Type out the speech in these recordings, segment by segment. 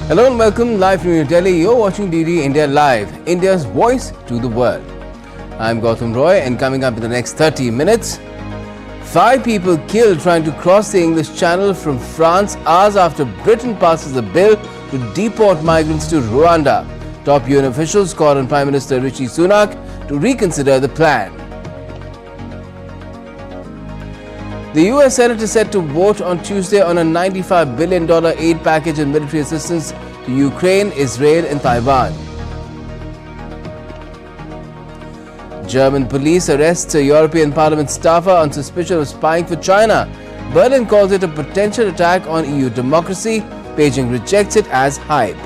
Hello and welcome live from New Delhi. You're watching DD India Live, India's voice to the world. I'm Gautam Roy, and coming up in the next 30 minutes, 5 people killed trying to cross the English Channel from France hours after Britain passes a bill to deport migrants to Rwanda. Top UN officials call on Prime Minister Rishi Sunak to reconsider the plan. The US Senate is set to vote on Tuesday on a $95 billion aid package and military assistance to Ukraine, Israel and Taiwan. German police arrests a European Parliament staffer on suspicion of spying for China. Berlin calls it a potential attack on EU democracy. Beijing rejects it as hype.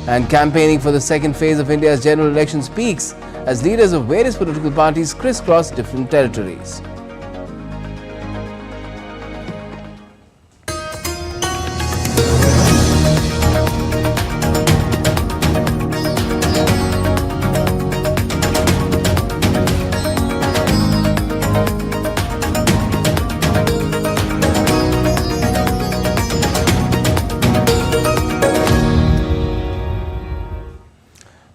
And campaigning for the second phase of India's general elections peaks as leaders of various political parties crisscross different territories.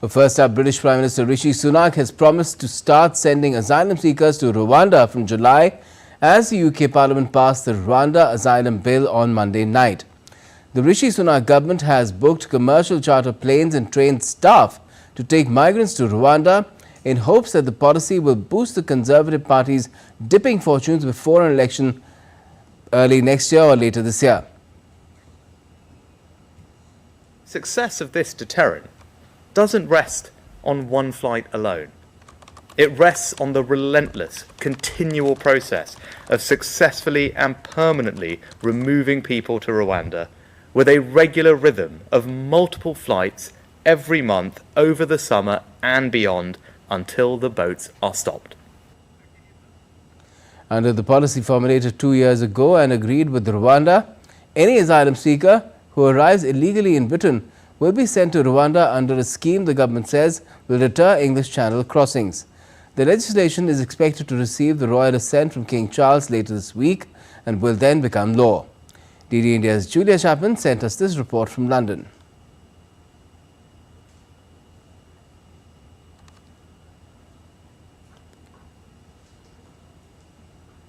First up, British Prime Minister Rishi Sunak has promised to start sending asylum seekers to Rwanda from July as the UK Parliament passed the Rwanda Asylum Bill on Monday night. The Rishi Sunak government has booked commercial charter planes and trained staff to take migrants to Rwanda in hopes that the policy will boost the Conservative Party's dipping fortunes before an election early next year or later this year. Success of this deterrent doesn't rest on one flight alone. It rests on the relentless, continual process of successfully and permanently removing people to Rwanda with a regular rhythm of multiple flights every month over the summer and beyond until the boats are stopped. Under the policy formulated 2 years ago and agreed with Rwanda, any asylum seeker who arrives illegally in Britain will be sent to Rwanda under a scheme the government says will deter English Channel crossings. The legislation is expected to receive the royal assent from King Charles later this week and will then become law. DD India's Julia Chapman sent us this report from London.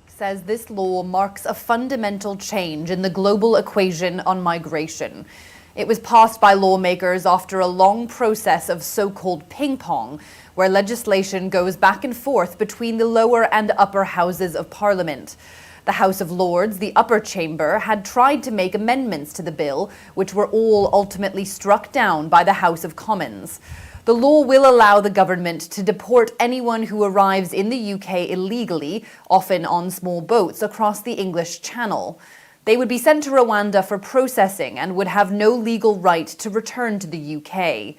Says this law marks a fundamental change in the global equation on migration. It was passed by lawmakers after a long process of so-called ping-pong, where legislation goes back and forth between the lower and upper houses of Parliament. The House of Lords, the upper chamber, had tried to make amendments to the bill, which were all ultimately struck down by the House of Commons. The law will allow the government to deport anyone who arrives in the UK illegally, often on small boats across the English Channel. They would be sent to Rwanda for processing and would have no legal right to return to the UK.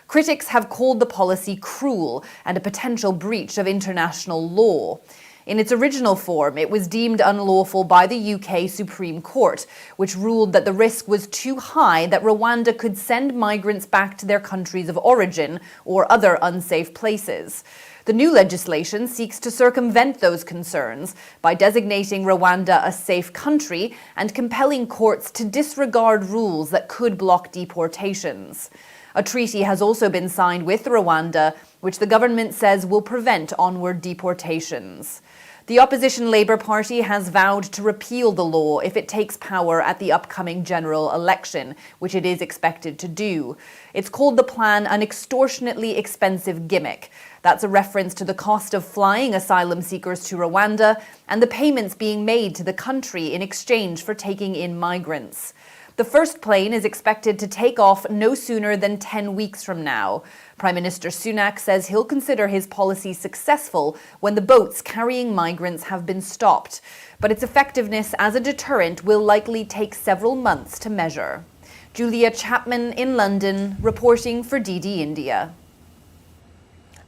Critics have called the policy cruel and a potential breach of international law. In its original form, it was deemed unlawful by the UK Supreme Court, which ruled that the risk was too high that Rwanda could send migrants back to their countries of origin or other unsafe places. The new legislation seeks to circumvent those concerns by designating Rwanda a safe country and compelling courts to disregard rules that could block deportations. A treaty has also been signed with Rwanda, which the government says will prevent onward deportations. The opposition Labour Party has vowed to repeal the law if it takes power at the upcoming general election, which it is expected to do. It's called the plan an extortionately expensive gimmick. That's a reference to the cost of flying asylum seekers to Rwanda and the payments being made to the country in exchange for taking in migrants. The first plane is expected to take off no sooner than 10 weeks from now. Prime Minister Sunak says he'll consider his policy successful when the boats carrying migrants have been stopped. But its effectiveness as a deterrent will likely take several months to measure. Julia Chapman in London, reporting for DD India.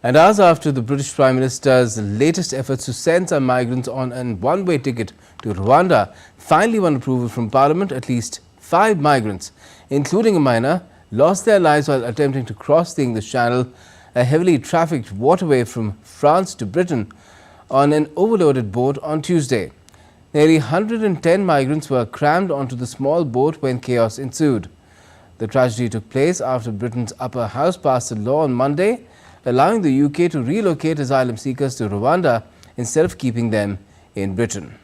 And hours after the British Prime Minister's latest efforts to send some migrants on a one-way ticket to Rwanda finally won approval from Parliament, at least 5 migrants, including a minor, lost their lives while attempting to cross the English Channel, a heavily trafficked waterway from France to Britain, on an overloaded boat on Tuesday. Nearly 110 migrants were crammed onto the small boat when chaos ensued. The tragedy took place after Britain's upper house passed a law on Monday allowing the UK to relocate asylum seekers to Rwanda instead of keeping them in Britain.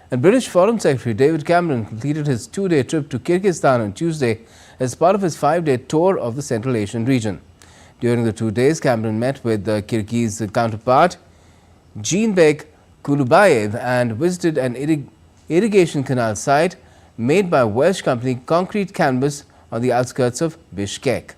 And British Foreign Secretary David Cameron completed his two-day trip to Kyrgyzstan on Tuesday as part of his five-day tour of the Central Asian region. During the 2 days, Cameron met with the Kyrgyz counterpart Jeanbek Kulubayev and visited an irrigation canal site made by Welsh company Concrete Canvas on the outskirts of Bishkek.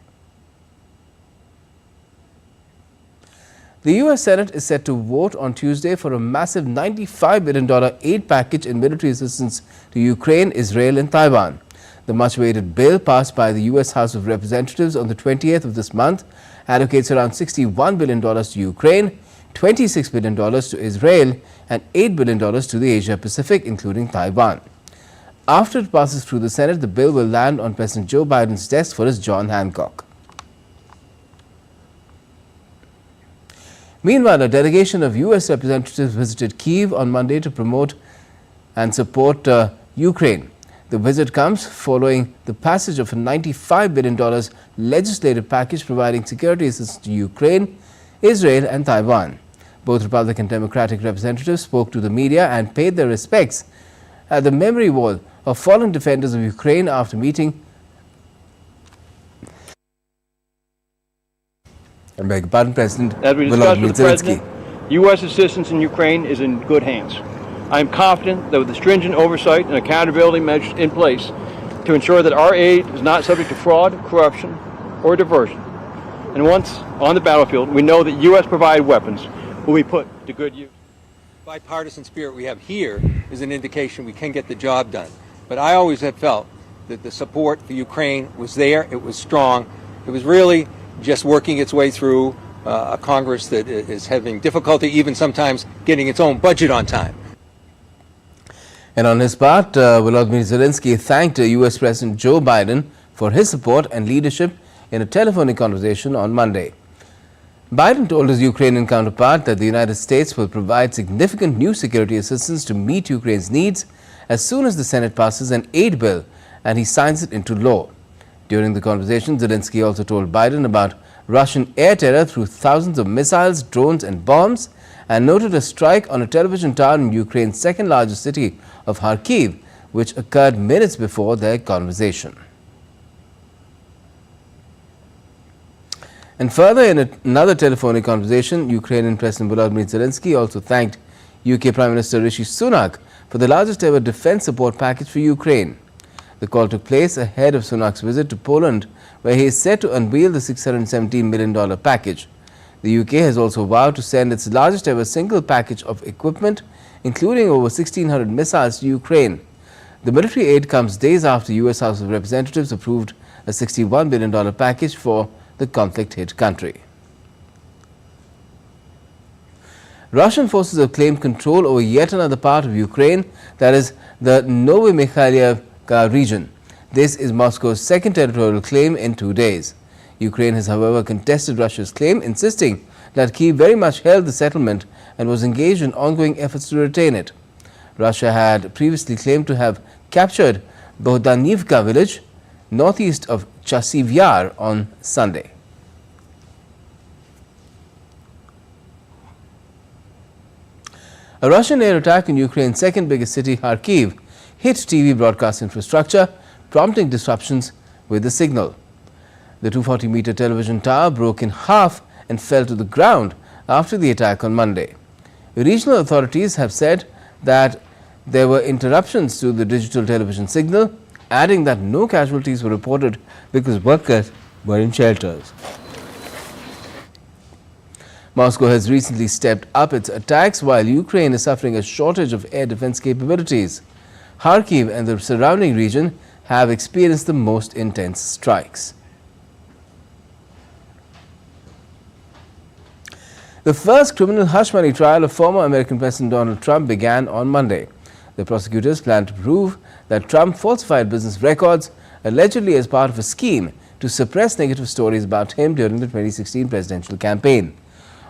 The US Senate is set to vote on Tuesday for a massive $95 billion aid package in military assistance to Ukraine, Israel and Taiwan. The much-awaited bill passed by the US House of Representatives on the 20th of this month allocates around $61 billion to Ukraine, $26 billion to Israel and $8 billion to the Asia-Pacific, including Taiwan. After it passes through the Senate, the bill will land on President Joe Biden's desk for his John Hancock. Meanwhile, a delegation of US representatives visited Kyiv on Monday to promote and support Ukraine. The visit comes following the passage of a $95 billion legislative package providing security assistance to Ukraine, Israel and Taiwan. Both Republican and Democratic representatives spoke to the media and paid their respects at the memory wall of fallen defenders of Ukraine after meeting President As we discussed with the Zelensky. President, U.S. assistance in Ukraine is in good hands. I am confident that with the stringent oversight and accountability measures in place to ensure that our aid is not subject to fraud, corruption, or diversion. And once on the battlefield, we know that U.S. provided weapons will be put to good use. Bipartisan spirit we have here is an indication we can get the job done. But I always have felt that the support for Ukraine was there, it was strong. It was really just working its way through a Congress that is having difficulty even sometimes getting its own budget on time. And on his part, Volodymyr Zelensky thanked US President Joe Biden for his support and leadership in a telephonic conversation on Monday. Biden told his Ukrainian counterpart that the United States will provide significant new security assistance to meet Ukraine's needs as soon as the Senate passes an aid bill and he signs it into law. During the conversation, Zelensky also told Biden about Russian air terror through thousands of missiles, drones and bombs, and noted a strike on a television tower in Ukraine's second largest city of Kharkiv, which occurred minutes before their conversation. And further, in another telephonic conversation, Ukrainian President Volodymyr Zelensky also thanked UK Prime Minister Rishi Sunak for the largest ever defense support package for Ukraine. The call took place ahead of Sunak's visit to Poland, where he is set to unveil the $617 million package. The UK has also vowed to send its largest ever single package of equipment, including over 1,600 missiles to Ukraine. The military aid comes days after the US House of Representatives approved a $61 billion package for the conflict-hit country. Russian forces have claimed control over yet another part of Ukraine, that is the Novomykhailovka region. This is Moscow's second territorial claim in 2 days. Ukraine has, however, contested Russia's claim, insisting that Kyiv very much held the settlement and was engaged in ongoing efforts to retain it. Russia had previously claimed to have captured Bohdanivka village, northeast of Chasiv Yar, on Sunday. A Russian air attack in Ukraine's second biggest city, Kharkiv, hit TV broadcast infrastructure, prompting disruptions with the signal. The 240-meter television tower broke in half and fell to the ground after the attack on Monday. Regional authorities have said that there were interruptions to the digital television signal, adding that no casualties were reported because workers were in shelters. Moscow has recently stepped up its attacks while Ukraine is suffering a shortage of air defense capabilities. Kharkiv and the surrounding region have experienced the most intense strikes. The first criminal hush money trial of former American President Donald Trump began on Monday. The prosecutors plan to prove that Trump falsified business records, allegedly as part of a scheme to suppress negative stories about him during the 2016 presidential campaign.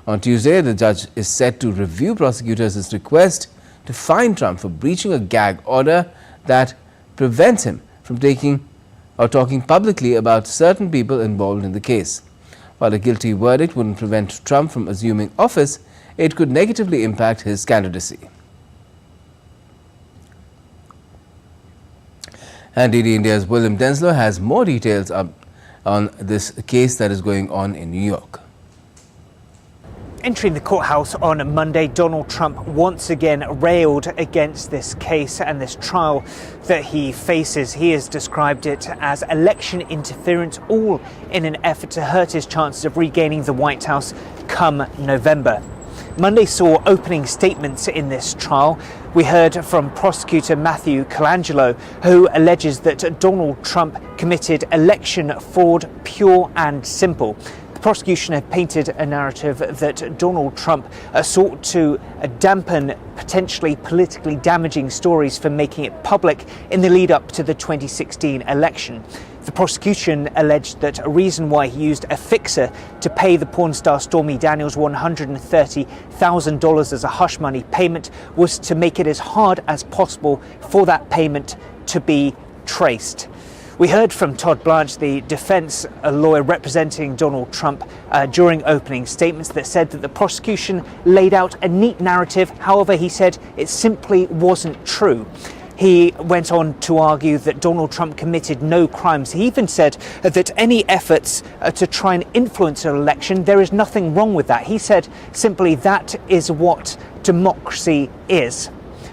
On Tuesday, the judge is set to review prosecutors' request to fine Trump for breaching a gag order that prevents him from talking publicly about certain people involved in the case. While a guilty verdict wouldn't prevent Trump from assuming office, it could negatively impact his candidacy. And DD India's William Denslow has more details on this case that is going on in New York. Entering the courthouse on Monday, Donald Trump once again railed against this case and this trial that he faces. He has described it as election interference, all in an effort to hurt his chances of regaining the White House come November. Monday saw opening statements in this trial. We heard from prosecutor Matthew Colangelo, who alleges that Donald Trump committed election fraud, pure and simple. The prosecution had painted a narrative that Donald Trump sought to dampen potentially politically damaging stories for making it public in the lead up to the 2016 election. The prosecution alleged that a reason why he used a fixer to pay the porn star Stormy Daniels $130,000 as a hush money payment was to make it as hard as possible for that payment to be traced. We heard from Todd Blanche, the defense lawyer representing Donald Trump, during opening statements that said that the prosecution laid out a neat narrative. However, he said it simply wasn't true. He went on to argue that Donald Trump committed no crimes. He even said that any efforts to try and influence an election, there is nothing wrong with that. He said simply that is what democracy is.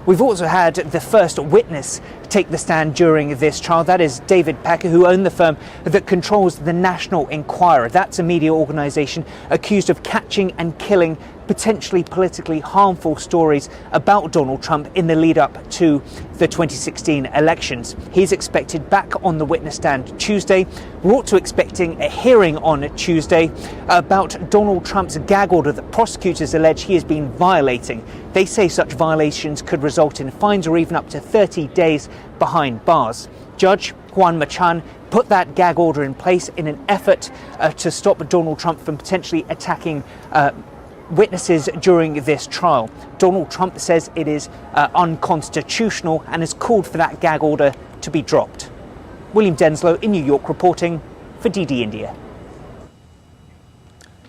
We've also had the first witness take the stand during this trial. That is David Pecker, who owned the firm that controls the National Enquirer. That's a media organisation accused of catching and killing potentially politically harmful stories about Donald Trump in the lead up to the 2016 elections. He's expected back on the witness stand Tuesday. We're also expecting a hearing on Tuesday about Donald Trump's gag order that prosecutors allege he has been violating. They say such violations could result in fines or even up to 30 days behind bars. Judge Juan Machan put that gag order in place in an effort to stop Donald Trump from potentially attacking witnesses during this trial. Donald Trump says it is unconstitutional and has called for that gag order to be dropped. William Denslow in New York reporting for DD India.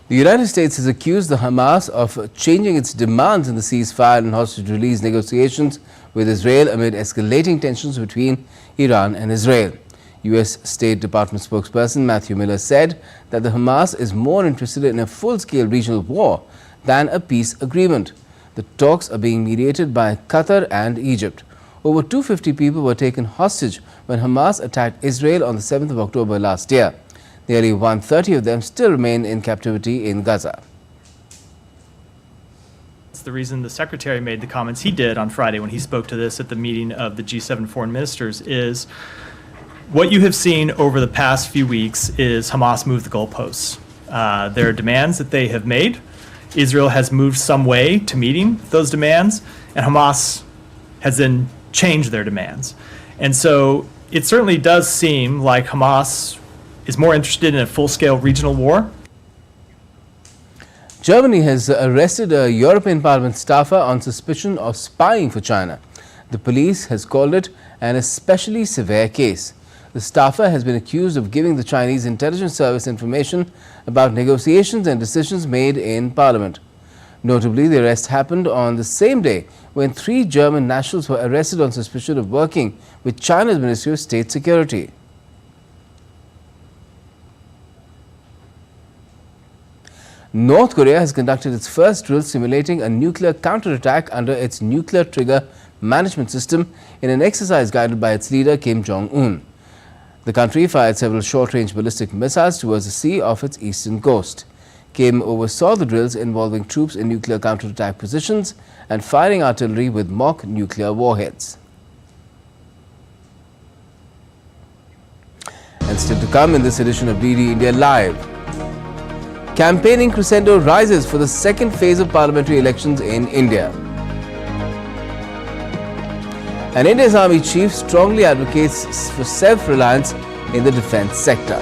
The United States has accused the Hamas of changing its demands in the ceasefire and hostage release negotiations with Israel amid escalating tensions between Iran and Israel. U.S. State Department spokesperson Matthew Miller said that the Hamas is more interested in a full-scale regional war than a peace agreement. The talks are being mediated by Qatar and Egypt. Over 250 people were taken hostage when Hamas attacked Israel on the 7th of October last year. Nearly 130 of them still remain in captivity in Gaza. That's the reason the secretary made the comments he did on Friday when he spoke to this at the meeting of the G7 foreign ministers is what you have seen over the past few weeks is Hamas move the goalposts. There are demands that they have made. Israel has moved some way to meeting those demands, and Hamas has then changed their demands. And so it certainly does seem like Hamas is more interested in a full-scale regional war. Germany has arrested a European Parliament staffer on suspicion of spying for China. The police has called it an especially severe case. The staffer has been accused of giving the Chinese intelligence service information about negotiations and decisions made in Parliament. Notably, the arrest happened on the same day when 3 German nationals were arrested on suspicion of working with China's Ministry of State Security. North Korea has conducted its first drill simulating a nuclear counterattack under its nuclear trigger management system in an exercise guided by its leader Kim Jong-un. The country fired several short-range ballistic missiles towards the sea off its eastern coast. Kim oversaw the drills involving troops in nuclear counterattack positions and firing artillery with mock nuclear warheads. And still to come in this edition of DD India Live. Campaigning crescendo rises for the second phase of parliamentary elections in India. And India's army chief strongly advocates for self-reliance in the defense sector.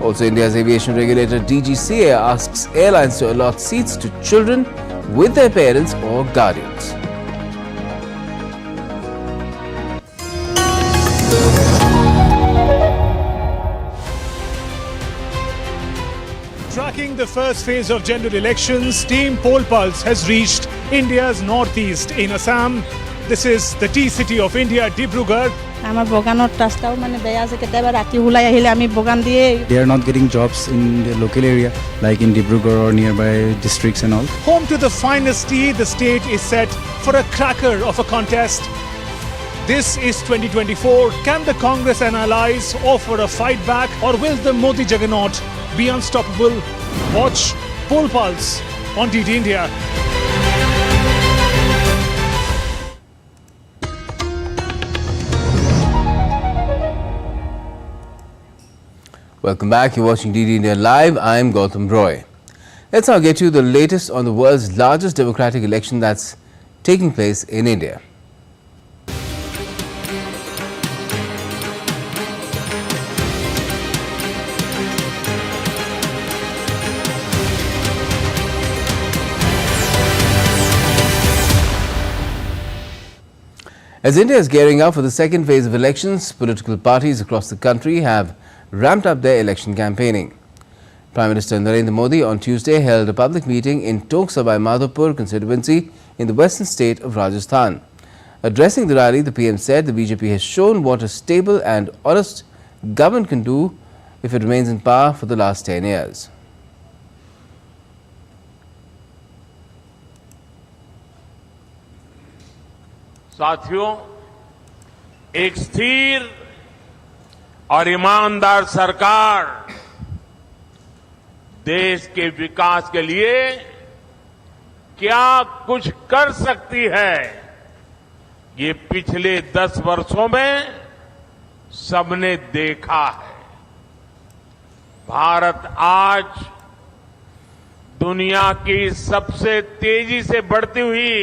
Also, India's aviation regulator DGCA asks airlines to allot seats to children with their parents or guardians. Tracking the first phase of general elections, Team Poll Pulse has reached India's northeast in Assam. This is the tea city of India, Dibrugarh. আমার বগানৰ ৰাস্তাও মানে বেয়া আছে কেতিয়াবা ৰাতি ওলাই আহিলে আমি বগান দিয়ে They are not getting jobs in the local area like in Dibrugarh or nearby districts and all. Home to the finest tea, the state is set for a cracker of a contest. This is 2024. Can the Congress and allies offer a fight back, or will the Modi juggernaut be unstoppable? Watch Poll Pulse on DD India. Welcome back. You're watching DD India Live. I'm Gautam Roy. Let's now get you the latest on the world's largest democratic election that's taking place in India. As India is gearing up for the second phase of elections, political parties across the country have ramped up their election campaigning. Prime Minister Narendra Modi on Tuesday held a public meeting in Toksabai Madhopur constituency in the western state of Rajasthan. Addressing the rally, the PM said the BJP has shown what a stable and honest government can do if it remains in power for the last 10 years. साथियों, एक स्थिर और ईमानदार सरकार देश के विकास के लिए क्या कुछ कर सकती है, ये पिछले 10 वर्षों में सबने देखा है। भारत आज दुनिया की सबसे तेजी से बढ़ती हुई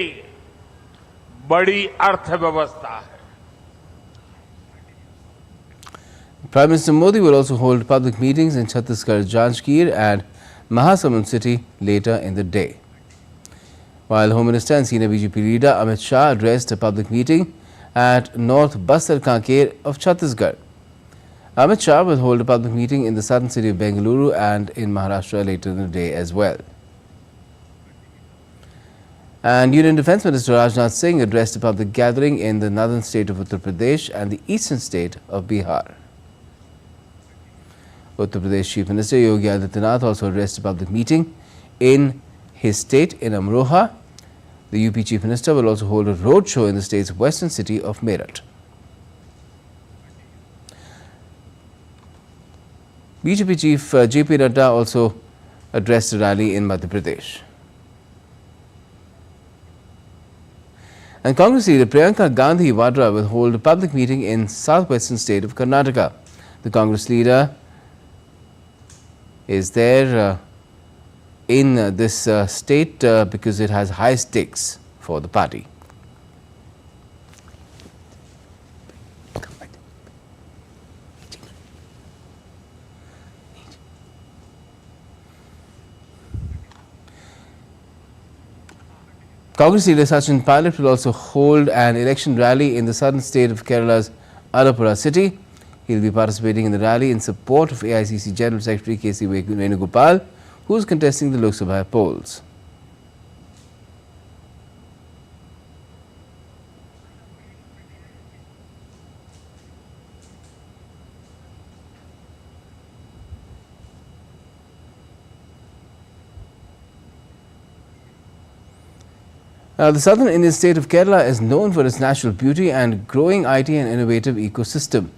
बड़ी अर्थव्यवस्था है। Prime Minister Modi will also hold public meetings in Chhattisgarh, Janjgir and Mahasamund city later in the day. While Home Minister and senior BJP leader Amit Shah addressed a public meeting at North Bastar Kanker of Chhattisgarh. Amit Shah will hold a public meeting in the southern city of Bengaluru and in Maharashtra later in the day as well. And Union Defence Minister Rajnath Singh addressed a public gathering in the northern state of Uttar Pradesh and the eastern state of Bihar. Uttar Pradesh Chief Minister Yogi Adityanath also addressed a public meeting in his state in Amroha. The UP Chief Minister will also hold a road show in the state's western city of Meerut. BJP Chief JP Nadda also addressed a rally in Madhya Pradesh. And Congress leader Priyanka Gandhi Vadra will hold a public meeting in southwestern state of Karnataka. The Congress leader is there in this state because it has high stakes for the party. Congress leader Sachin Pilot will also hold an election rally in the southern state of Kerala's Alappuzha city. He will be participating in the rally in support of AICC General Secretary K.C. Venugopal, who is contesting the Lok Sabha polls. Now, the southern Indian state of Kerala is known for its natural beauty and growing IT and innovative ecosystem.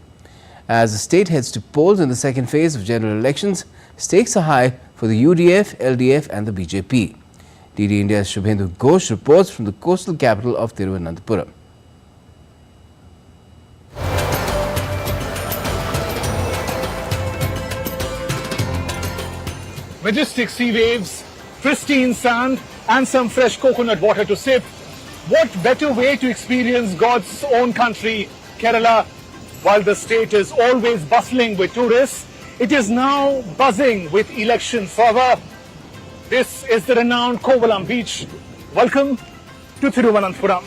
As the state heads to polls in the second phase of general elections, stakes are high for the UDF, LDF and the BJP. DD India's Shubhendu Ghosh reports from the coastal capital of Thiruvananthapuram. Majestic sea waves, pristine sand and some fresh coconut water to sip. What better way to experience God's own country, Kerala, while the state is always bustling with tourists? It is now buzzing with election fervor. This is the renowned Kovalam beach. Welcome to Thiruvananthapuram.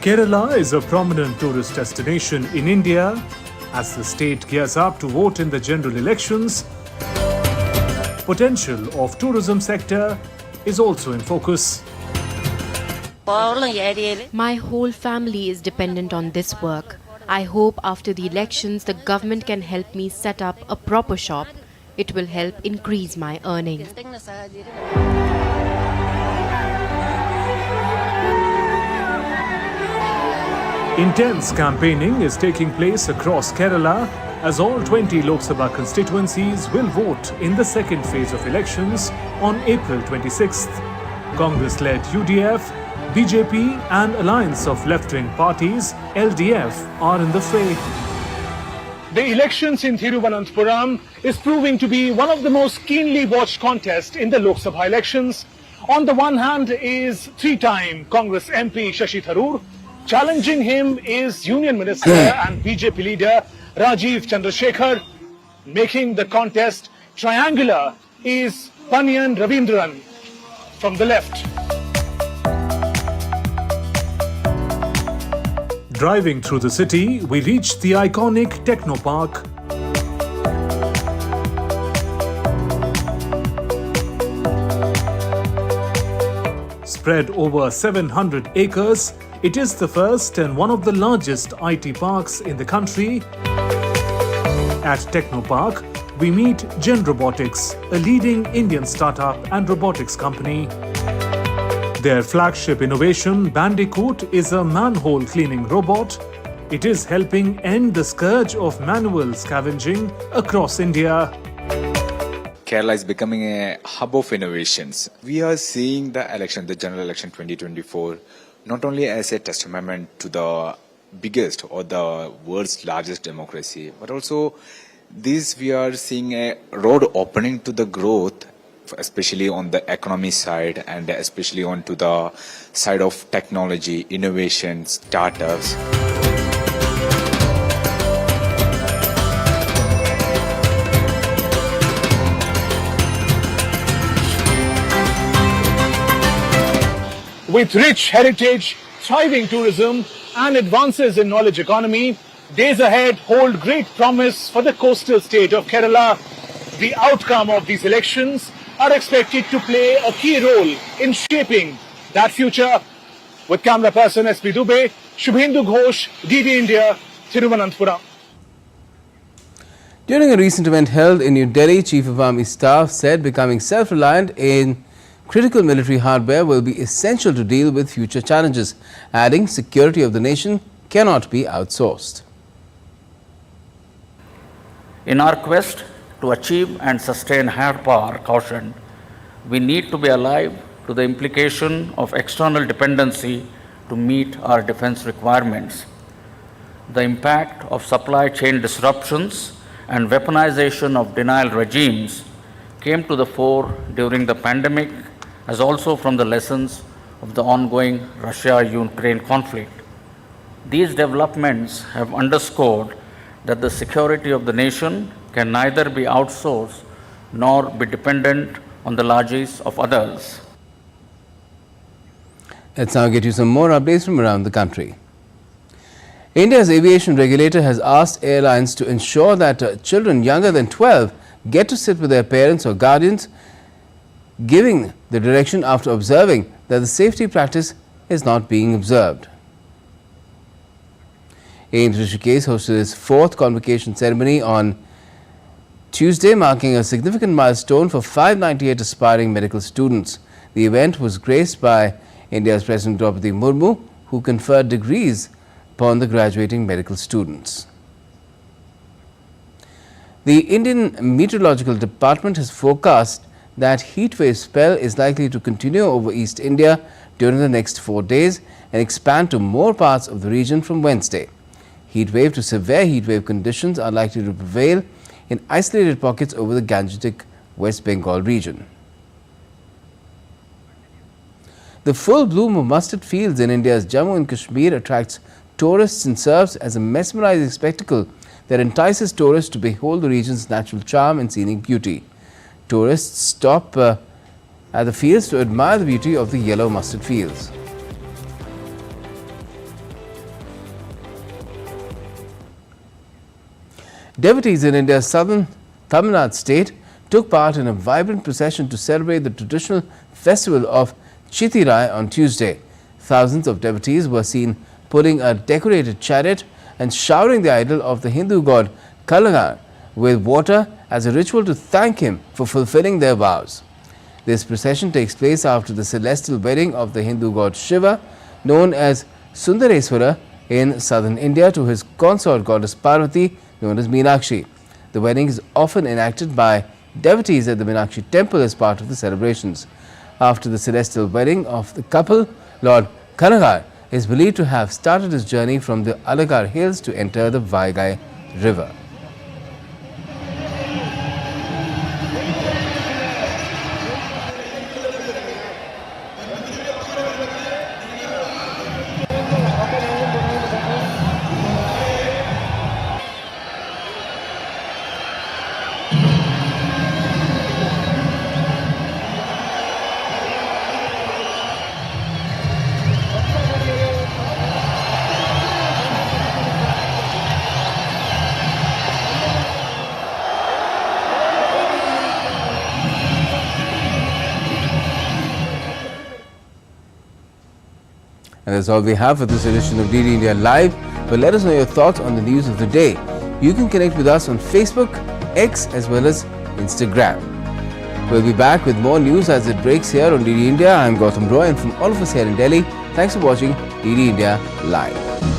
Kerala is a prominent tourist destination in India. As the state gears up to vote in the general elections, potential of tourism sector is also in focus. My whole family is dependent on this work. I hope after the elections the government can help me set up a proper shop. It will help increase my earnings. Intense campaigning is taking place across Kerala as all 20 Lok Sabha constituencies will vote in the second phase of elections on April 26th. Congress-led UDF, BJP and alliance of left-wing parties, LDF, are in the fray. The elections in Thiruvananthapuram is proving to be one of the most keenly watched contests in the Lok Sabha elections. On the one hand is three-time Congress MP Shashi Tharoor. Challenging him is Union Minister and BJP leader Rajiv Chandrasekhar. Making the contest triangular is Pannian Ravindran from the left. Driving through the city, we reach the iconic Techno Park. Spread over 700 acres, it is the first and one of the largest IT parks in the country. At Techno Park, we meet Gen Robotics, a leading Indian startup and robotics company. Their flagship innovation, Bandicoot, is a manhole cleaning robot. It is helping end the scourge of manual scavenging across India. Kerala is becoming a hub of innovations. We are seeing the general election 2024, not only as a testament to the biggest or the world's largest democracy, but also we are seeing a road opening to the growth, especially on the economy side and especially onto the side of technology, innovation, startups. With rich heritage, thriving tourism and advances in knowledge economy, days ahead hold great promise for the coastal state of Kerala. The outcome of these elections are expected to play a key role in shaping that future. With camera person SP Dubey, Shubhendu Ghosh, DD India, Thiruvananthapuram. During a recent event held in New Delhi, Chief of Army Staff said becoming self-reliant in critical military hardware will be essential to deal with future challenges, adding security of the nation cannot be outsourced. In our quest to achieve and sustain higher power quotient, we need to be alive to the implication of external dependency to meet our defense requirements. The impact of supply chain disruptions and weaponization of denial regimes came to the fore during the pandemic, as also from the lessons of the ongoing Russia-Ukraine conflict. These developments have underscored that the security of the nation can neither be outsourced nor be dependent on the largesse of others. Let's now get you some more updates from around the country. India's aviation regulator has asked airlines to ensure that children younger than 12 get to sit with their parents or guardians, giving the direction after observing that the safety practice is not being observed. AIIMS Rishikesh hosted its 4th convocation ceremony on Tuesday, marking a significant milestone for 598 aspiring medical students. The event was graced by India's President Draupadi Murmu, who conferred degrees upon the graduating medical students. The Indian Meteorological Department has forecast that heat wave spell is likely to continue over East India during the next 4 days and expand to more parts of the region from Wednesday. Heat wave to severe heat wave conditions are likely to prevail in isolated pockets over the Gangetic West Bengal region. The full bloom of mustard fields in India's Jammu and Kashmir attracts tourists and serves as a mesmerizing spectacle that entices tourists to behold the region's natural charm and scenic beauty. Tourists stop at the fields to admire the beauty of the yellow mustard fields. Devotees in India's southern Tamil Nadu state took part in a vibrant procession to celebrate the traditional festival of Chittirai on Tuesday. Thousands of devotees were seen pulling a decorated chariot and showering the idol of the Hindu god Kalagar with water as a ritual to thank him for fulfilling their vows. This procession takes place after the celestial wedding of the Hindu god Shiva, known as Sundareswara, in southern India to his consort goddess Parvati, known as Meenakshi. The wedding is often enacted by devotees at the Meenakshi temple as part of the celebrations. After the celestial wedding of the couple, Lord Kanagar is believed to have started his journey from the Alagar hills to enter the Vaigai river. And that's all we have for this edition of DD India Live. But let us know your thoughts on the news of the day. You can connect with us on Facebook, X as well as Instagram. We'll be back with more news as it breaks here on DD India. I'm Gautam Roy, and from all of us here in Delhi, thanks for watching DD India Live.